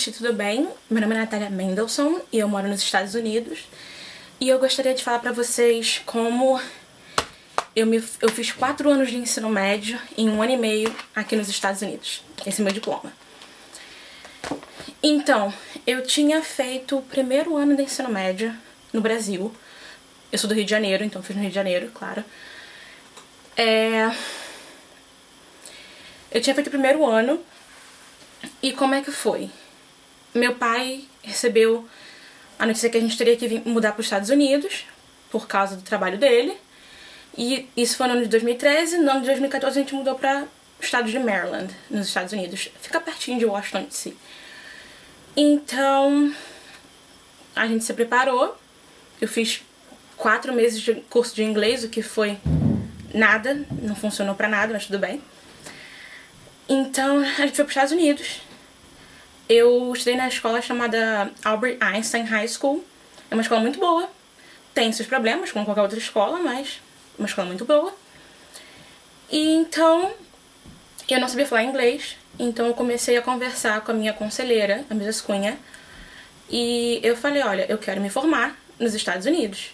gente, tudo bem? Meu nome é Natália Mendelssohn e eu moro nos Estados Unidos. E eu gostaria de falar pra vocês como eu fiz 4 anos de ensino médio em 1 ano e meio aqui nos Estados Unidos. Esse é meu diploma. Então, eu tinha feito o primeiro ano de ensino médio no Brasil. Eu sou do Rio de Janeiro, então fiz no Rio de Janeiro, claro. Eu tinha feito o primeiro ano. E como é que foi? Meu pai recebeu a notícia que a gente teria que mudar para os Estados Unidos por causa do trabalho dele. E isso foi no ano de 2013. No ano de 2014 a gente mudou para o estado de Maryland, nos Estados Unidos. Fica pertinho de Washington DC. Então, a gente se preparou. Eu fiz 4 meses de curso de inglês, o que foi nada, não funcionou pra nada, mas tudo bem. Então, a gente foi para os Estados Unidos. Eu estudei na escola chamada Albert Einstein High School. É uma escola muito boa. Tem seus problemas, como qualquer outra escola, mas é uma escola muito boa. E então, eu não sabia falar inglês. Então eu comecei a conversar com a minha conselheira, a Mrs. Cunha. E eu falei, olha, eu quero me formar nos Estados Unidos.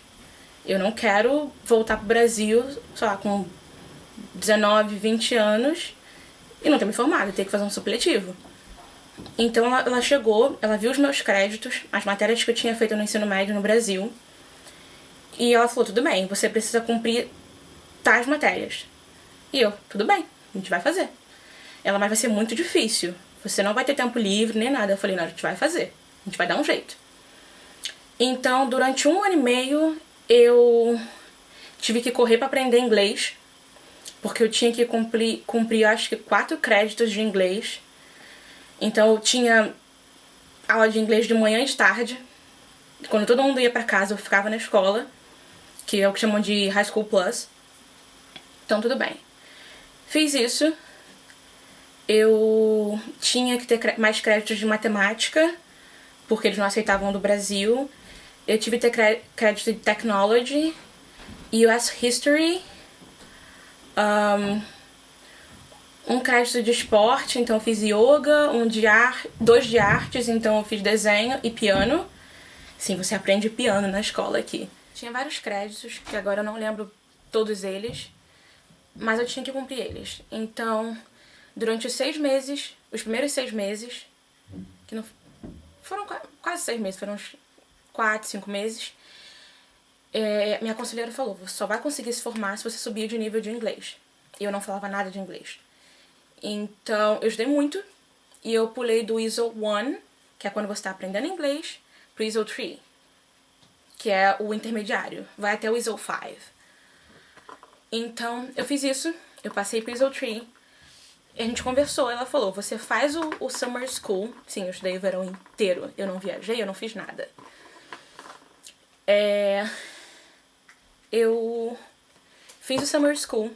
Eu não quero voltar pro Brasil, sei lá, com 19, 20 anos e não ter me formado, ter que fazer um supletivo. Então ela chegou, ela viu os meus créditos, as matérias que eu tinha feito no ensino médio no Brasil. E ela falou, tudo bem, você precisa cumprir tais matérias. E eu, tudo bem, a gente vai fazer. Ela, mas vai ser muito difícil. Você não vai ter tempo livre nem nada. Eu falei, não, a gente vai fazer. A gente vai dar um jeito. Então, durante 1 ano e meio, eu tive que correr para aprender inglês. Porque eu tinha que cumprir acho que 4 créditos de inglês. Então eu tinha aula de inglês de manhã e de tarde. Quando todo mundo ia pra casa, eu ficava na escola, que é o que chamam de High School Plus. Então tudo bem. Fiz isso. Eu tinha que ter mais créditos de matemática, porque eles não aceitavam do Brasil. Eu tive que ter crédito de Technology, US History, um crédito de esporte, então eu fiz yoga, 2 de artes, então eu fiz desenho e piano. Sim, você aprende piano na escola aqui. Tinha vários créditos, que agora eu não lembro todos eles, mas eu tinha que cumprir eles. Então, durante os 6 meses, os primeiros 6 meses, que não foram quase 6 meses, foram uns 4, 5 meses, minha conselheira falou, você só vai conseguir se formar se você subir de nível de inglês. E eu não falava nada de inglês. Então, eu estudei muito e eu pulei do ISO 1, que é quando você está aprendendo inglês, pro ISO 3, que é o intermediário. Vai até o ISO 5. Então, eu fiz isso, eu passei pro ISO 3, e a gente conversou, ela falou, você faz o Summer School. Sim, eu estudei o verão inteiro, eu não viajei, eu não fiz nada. Eu fiz o Summer School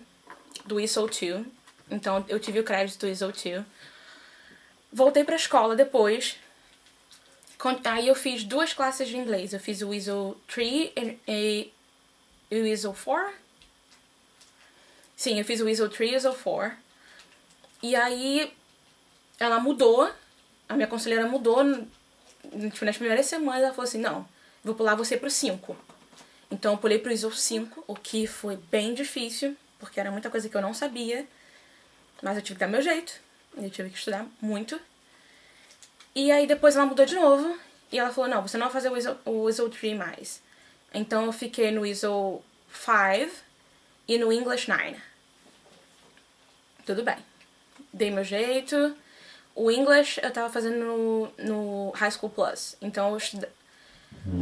do ISO 2, então eu tive o crédito do ISO 2. Voltei pra escola depois. Aí eu fiz 2 classes de inglês. Eu fiz o ISO 3 e o ISO 4. Sim, eu fiz o ISO 3 e o ISO 4. E aí ela mudou, a minha conselheira mudou, tipo, nas primeiras semanas ela falou assim, não, vou pular você pro 5. Então eu pulei pro ISO 5, o que foi bem difícil, porque era muita coisa que eu não sabia. Mas eu tive que dar meu jeito, eu tive que estudar muito. E aí depois ela mudou de novo, e ela falou, não, você não vai fazer o ISO 3 mais. Então eu fiquei no ISO 5 e no English 9. Tudo bem. Dei meu jeito. O English eu tava fazendo no High School Plus. Então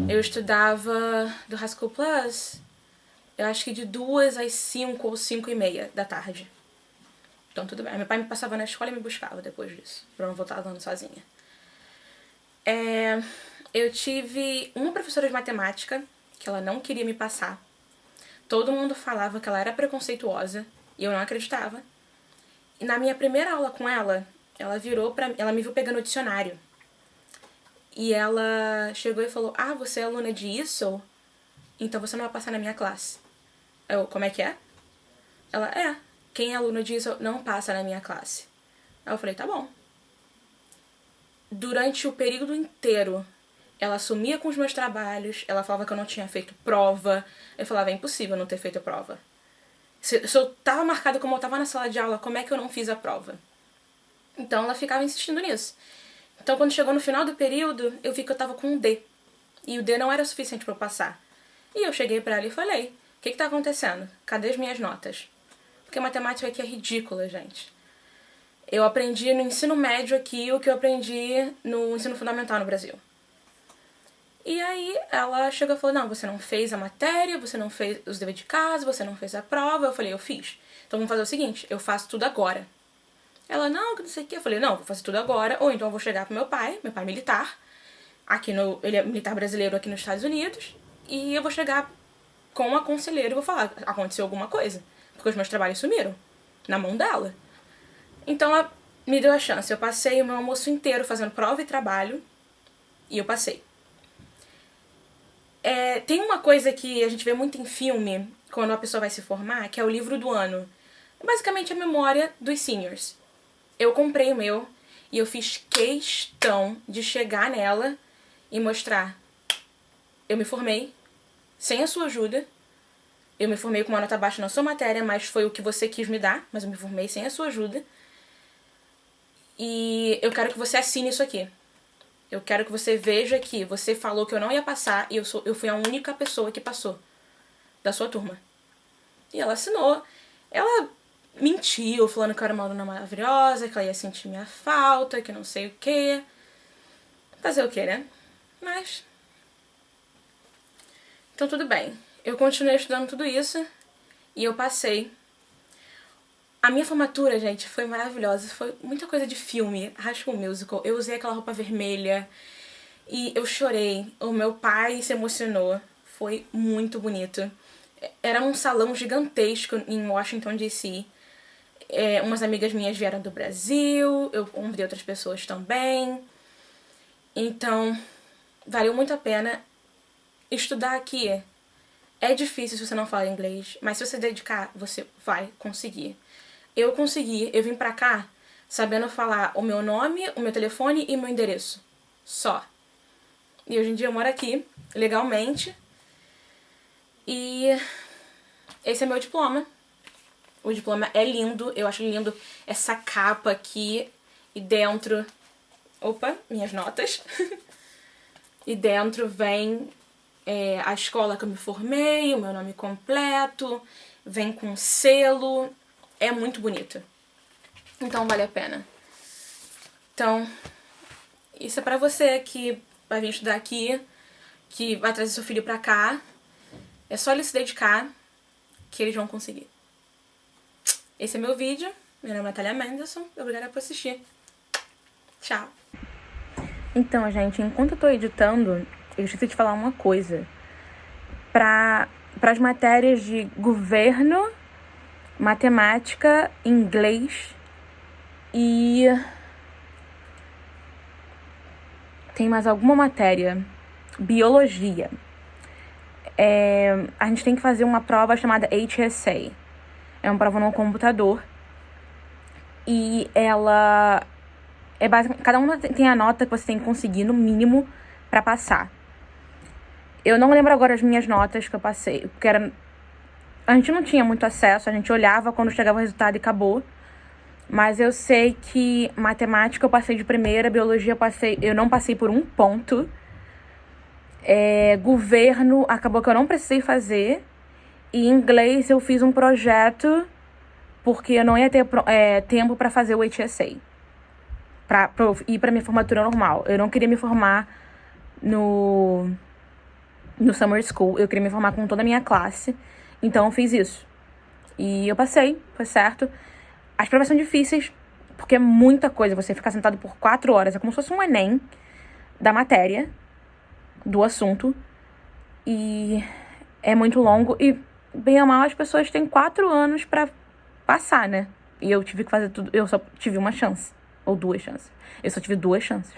eu estudava do High School Plus, eu acho que de 2 às 5 ou 5 e meia da tarde. Então tudo bem. Meu pai me passava na escola e me buscava depois disso, pra eu não voltar andando sozinha. Eu tive uma professora de matemática que ela não queria me passar. Todo mundo falava que ela era preconceituosa e eu não acreditava. E na minha primeira aula com ela, ela me viu pegando o dicionário. E ela chegou e falou, você é aluna de ISO? Então você não vai passar na minha classe. Eu, como é que é? Ela, quem é aluno de ISO não passa na minha classe. Aí eu falei, tá bom. durante o período inteiro, ela sumia com os meus trabalhos, ela falava que eu não tinha feito prova. Eu falava, é impossível não ter feito a prova. Se eu tava marcado como eu tava na sala de aula, como é que eu não fiz a prova? Então ela ficava insistindo nisso. Então quando chegou no final do período, eu vi que eu tava com um D. E o D não era o suficiente pra eu passar. E eu cheguei pra ela e falei, o que tá acontecendo? Cadê as minhas notas? Porque matemática aqui é ridícula, gente. Eu aprendi no ensino médio aqui o que eu aprendi no ensino fundamental no Brasil. E aí ela chegou e falou, não, você não fez a matéria, você não fez os deveres de casa, você não fez a prova. Eu falei, eu fiz. Então vamos fazer o seguinte, eu faço tudo agora. Ela, não, que não sei o que. Eu falei, não, vou fazer tudo agora, ou então eu vou chegar pro meu pai militar, ele é militar brasileiro aqui nos Estados Unidos, e eu vou chegar com a conselheira e vou falar, aconteceu alguma coisa, porque os meus trabalhos sumiram, na mão dela. Então ela me deu a chance, eu passei o meu almoço inteiro fazendo prova e trabalho, e eu passei. Tem uma coisa que a gente vê muito em filme, quando a pessoa vai se formar, que é o livro do ano. É basicamente a memória dos seniors. Eu comprei o meu e eu fiz questão de chegar nela e mostrar. Eu me formei sem a sua ajuda. Eu me formei com uma nota baixa na sua matéria, mas foi o que você quis me dar. Mas eu me formei sem a sua ajuda. E eu quero que você assine isso aqui. Eu quero que você veja que você falou que eu não ia passar e eu fui a única pessoa que passou da sua turma. E ela assinou. Ela mentiu, falando que eu era uma aluna maravilhosa, que ela ia sentir minha falta, que não sei o quê. Fazer o quê, né? Mas... então tudo bem. Eu continuei estudando tudo isso e eu passei. A minha formatura, gente, foi maravilhosa. Foi muita coisa de filme, High School Musical. Eu usei aquela roupa vermelha e eu chorei. O meu pai se emocionou. Foi muito bonito. Era um salão gigantesco em Washington, D.C. Umas amigas minhas vieram do Brasil, eu convidei outras pessoas também. Então, valeu muito a pena. Estudar aqui é difícil se você não fala inglês, mas se você dedicar, você vai conseguir. Eu consegui, eu vim pra cá sabendo falar o meu nome, o meu telefone e o meu endereço. Só. E hoje em dia eu moro aqui, legalmente. E esse é meu diploma. O diploma é lindo, eu acho lindo essa capa aqui. E dentro... opa, minhas notas. E dentro vem a escola que eu me formei, o meu nome completo. Vem com selo. É muito bonito. Então vale a pena. Então, isso é pra você que vai vir estudar aqui, que vai trazer seu filho pra cá. É só ele se dedicar que eles vão conseguir. Esse é meu vídeo. Meu nome é Natália Mendelson. Obrigada por assistir. Tchau. Então, gente, enquanto eu tô editando, eu esqueci de falar uma coisa. Para as matérias de governo, matemática, inglês e... tem mais alguma matéria? Biologia. A gente tem que fazer uma prova chamada HSA. É uma prova no computador. E ela é basicamente... cada uma tem a nota que você tem que conseguir, no mínimo, pra passar. Eu não lembro agora as minhas notas que eu passei, porque era... a gente não tinha muito acesso, a gente olhava quando chegava o resultado e acabou. Mas eu sei que matemática eu passei de primeira, biologia eu não passei por 1 ponto. Governo acabou que eu não precisei fazer. E inglês eu fiz um projeto porque eu não ia ter tempo pra fazer o HSA. Pra ir pra minha formatura normal. Eu não queria me formar no Summer School. Eu queria me formar com toda a minha classe. Então eu fiz isso. E eu passei, foi certo. As provas são difíceis, porque é muita coisa. Você ficar sentado por 4 horas. É como se fosse um Enem da matéria, do assunto. E é muito longo. E, bem ou mal, as pessoas têm 4 anos pra passar, né? E eu tive que fazer tudo. Eu só tive uma chance. Ou 2 chances. Eu só tive 2 chances.